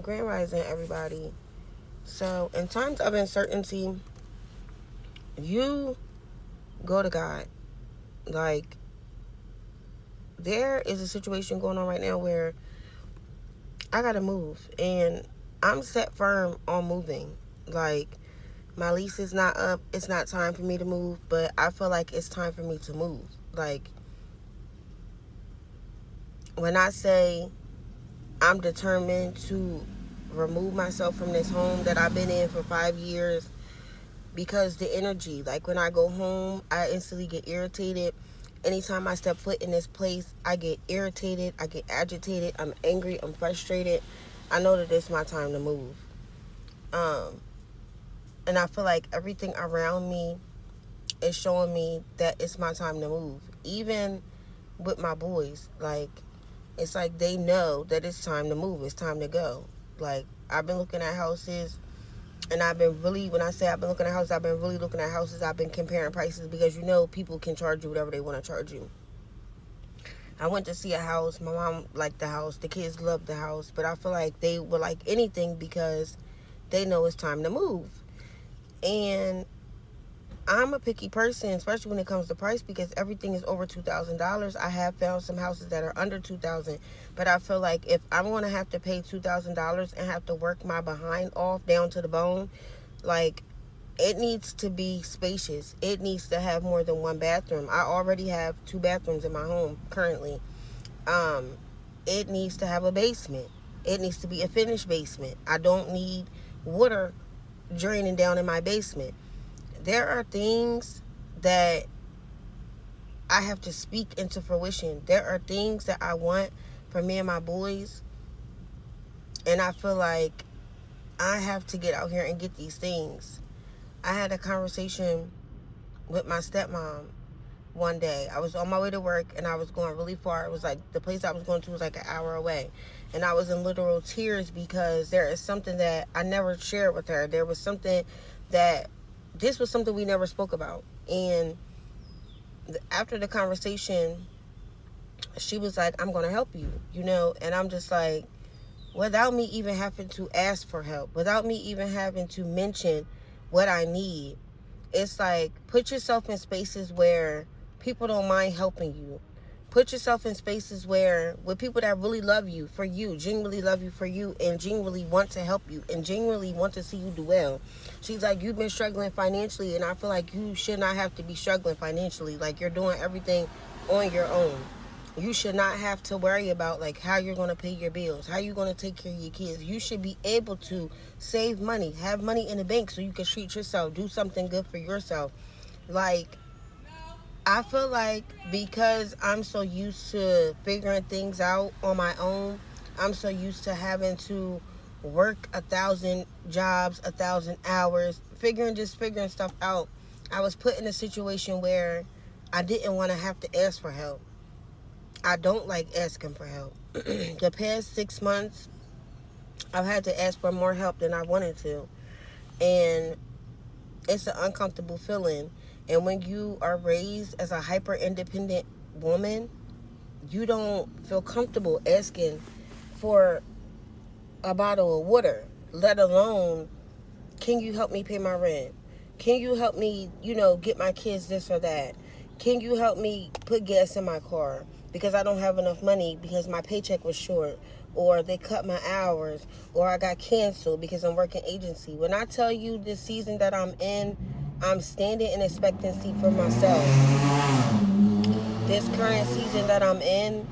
Grand Rising, everybody. So, in times of uncertainty, you go to God. Like, there is a situation going on right now where I gotta move, and I'm set firm on moving. Like, my lease is not up. It's not time for me to move, but I feel like it's time for me to move. Like, when I say I'm determined to remove myself from this home that I've been in for 5 years, because the energy, like when I go home, I instantly get irritated. Anytime I step foot in this place, I get irritated, I get agitated, I'm angry, I'm frustrated. I know that it's my time to move. Um, and I feel like everything around me is showing me that it's my time to move. Even with my boys, like, it's like they know that it's time to move, it's time to go. Like, I've been looking at houses, and I've been really, when I say I've been looking at houses, I've been really looking at houses. I've been comparing prices because people can charge you whatever they want to charge you. I went to see a house. My mom liked the house. The kids loved the house. But I feel like they would like anything because they know it's time to move. And I'm a picky person, especially when it comes to price, because everything is over $2,000. I have found some houses that are under $2,000, but I feel like if I'm going to have to pay $2,000 and have to work my behind off down to the bone, like, it needs to be spacious. It needs to have more than one bathroom. I already have 2 bathrooms in my home currently. Um, it needs to have a basement. It needs to be a finished basement. I don't need water draining down in my basement. There are things that I have to speak into fruition. There are things that I want for me and my boys, and I feel like I have to get out here and get these things. I had a conversation with my stepmom one day. I was on my way to work, and I was going really far. It was like the place I was going to was like an hour away, and I was in literal tears because there is something that I never shared with her. There was something that this was something we never spoke about. And after the conversation, she was like, I'm going to help you, and I'm just like, without me even having to ask for help, without me even having to mention what I need. It's like, put yourself in spaces where people don't mind helping you. Put yourself in spaces where, with people that really love you for you, genuinely love you for you, and genuinely want to help you, and genuinely want to see you do well. She's like, you've been struggling financially, and I feel like you should not have to be struggling financially. Like, you're doing everything on your own. You should not have to worry about like how you're going to pay your bills, how you're going to take care of your kids. You should be able to save money, have money in the bank so you can treat yourself, do something good for yourself. Like, I feel like because I'm so used to figuring things out on my own, I'm so used to having to work 1,000 jobs, 1,000 hours, figuring stuff out. I was put in a situation where I didn't want to have to ask for help. I don't like asking for help. The past 6 months, I've had to ask for more help than I wanted to. And it's an uncomfortable feeling. And when you are raised as a hyper independent woman, you don't feel comfortable asking for a bottle of water, let alone, can you help me pay my rent? Can you help me, get my kids this or that? Can you help me put gas in my car? Because I don't have enough money because my paycheck was short, or they cut my hours, or I got canceled because I'm working agency. When I tell you this season that I'm in, I'm standing in expectancy for myself. This current season that I'm in,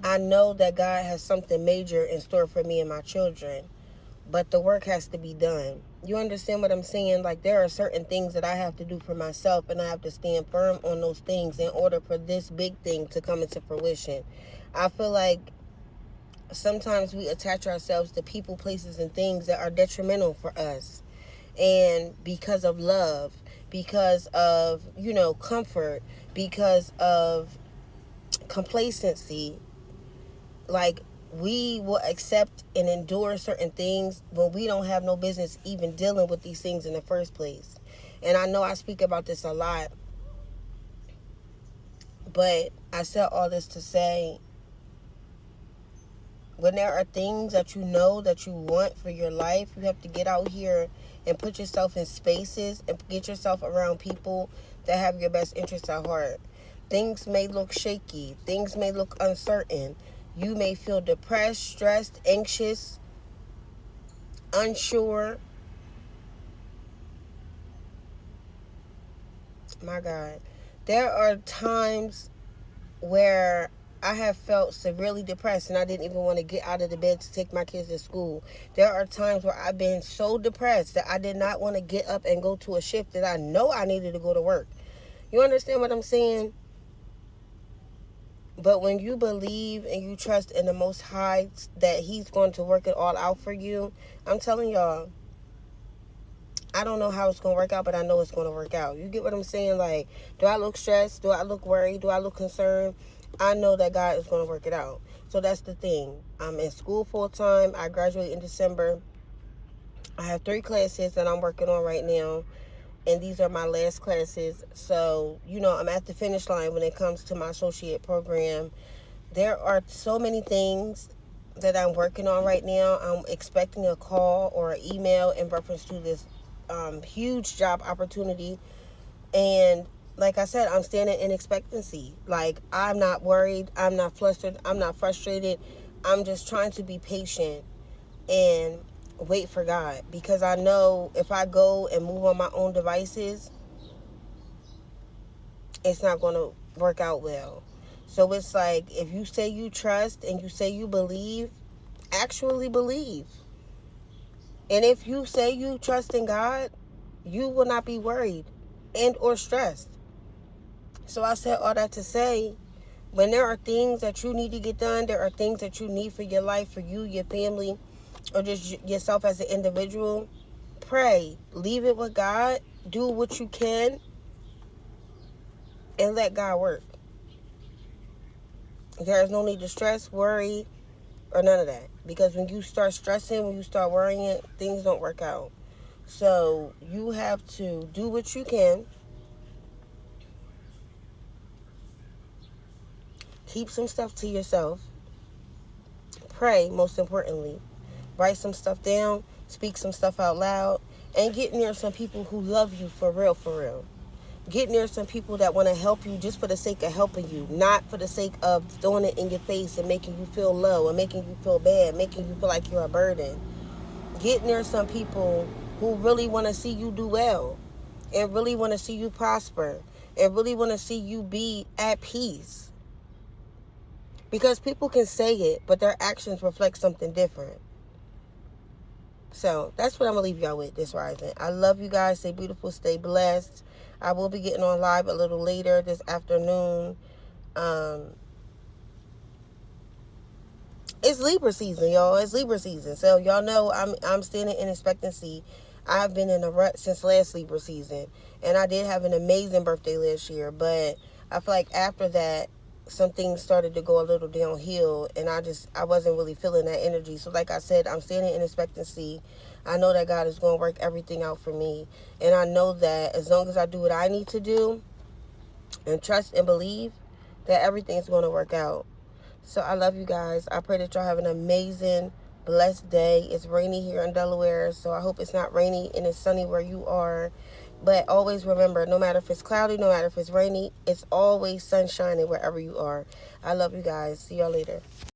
I know that God has something major in store for me and my children, but the work has to be done. You understand what I'm saying? Like, there are certain things that I have to do for myself, and I have to stand firm on those things in order for this big thing to come into fruition. I feel like sometimes we attach ourselves to people, places, and things that are detrimental for us. And because of love, because of, comfort, because of complacency, like, we will accept and endure certain things when we don't have no business even dealing with these things in the first place. And I know I speak about this a lot, but I said all this to say, When there are things that you know that you want for your life, you have to get out here and put yourself in spaces and get yourself around people that have your best interests at heart. Things may look shaky. Things may look uncertain. You may feel depressed, stressed, anxious, unsure. My God. There are times where I have felt severely depressed and I didn't even want to get out of the bed to take my kids to school. There are times where I've been so depressed that I did not want to get up and go to a shift that I know I needed to go to work. You understand what I'm saying? But when you believe and you trust in the Most High that He's going to work it all out for you, I'm telling y'all, I don't know how it's going to work out, but I know it's going to work out. You get what I'm saying? Like, do I look stressed? Do I look worried? Do I look concerned? I know that God is going to work it out. So that's the thing. I'm in school full time. I graduate in December. I have 3 classes that I'm working on right now, and these are my last classes. So, I'm at the finish line when it comes to my associate program. There are so many things that I'm working on right now. I'm expecting a call or an email in reference to this huge job opportunity. And like I said, I'm standing in expectancy. Like, I'm not worried. I'm not flustered. I'm not frustrated. I'm just trying to be patient and wait for God, because I know if I go and move on my own devices, it's not going to work out well. So it's like, if you say you trust and you say you believe, actually believe. And if you say you trust in God, you will not be worried and or stressed. So I said all that to say, when there are things that you need to get done, there are things that you need for your life, for you, your family, or just yourself as an individual, pray. Leave it with God. Do what you can and let God work. There is no need to stress, worry, or none of that. Because when you start stressing, when you start worrying, things don't work out. So you have to do what you can. Keep some stuff to yourself. Pray, most importantly. Write some stuff down. Speak some stuff out loud. And get near some people who love you for real, for real. Get near some people that want to help you just for the sake of helping you, not for the sake of throwing it in your face and making you feel low and making you feel bad, making you feel like you're a burden. Get near some people who really want to see you do well and really want to see you prosper and really want to see you be at peace. Because people can say it, but their actions reflect something different. So that's what I'm going to leave y'all with this rising. I love you guys. Stay beautiful. Stay blessed. I will be getting on live a little later this afternoon. It's Libra season, y'all. It's Libra season. So y'all know I'm standing in expectancy. I've been in a rut since last Libra season. And I did have an amazing birthday last year. But I feel like after that, some things started to go a little downhill, and I wasn't really feeling that energy. So like I said, I'm standing in expectancy. I know that God is going to work everything out for me, and I know that as long as I do what I need to do and trust and believe, that everything's going to work out. So I love you guys. I pray that y'all have an amazing, blessed day. It's rainy here in Delaware, so I hope it's not rainy and it's sunny where you are. But always remember, no matter if it's cloudy, no matter if it's rainy, it's always sun shining wherever you are. I love you guys. See y'all later.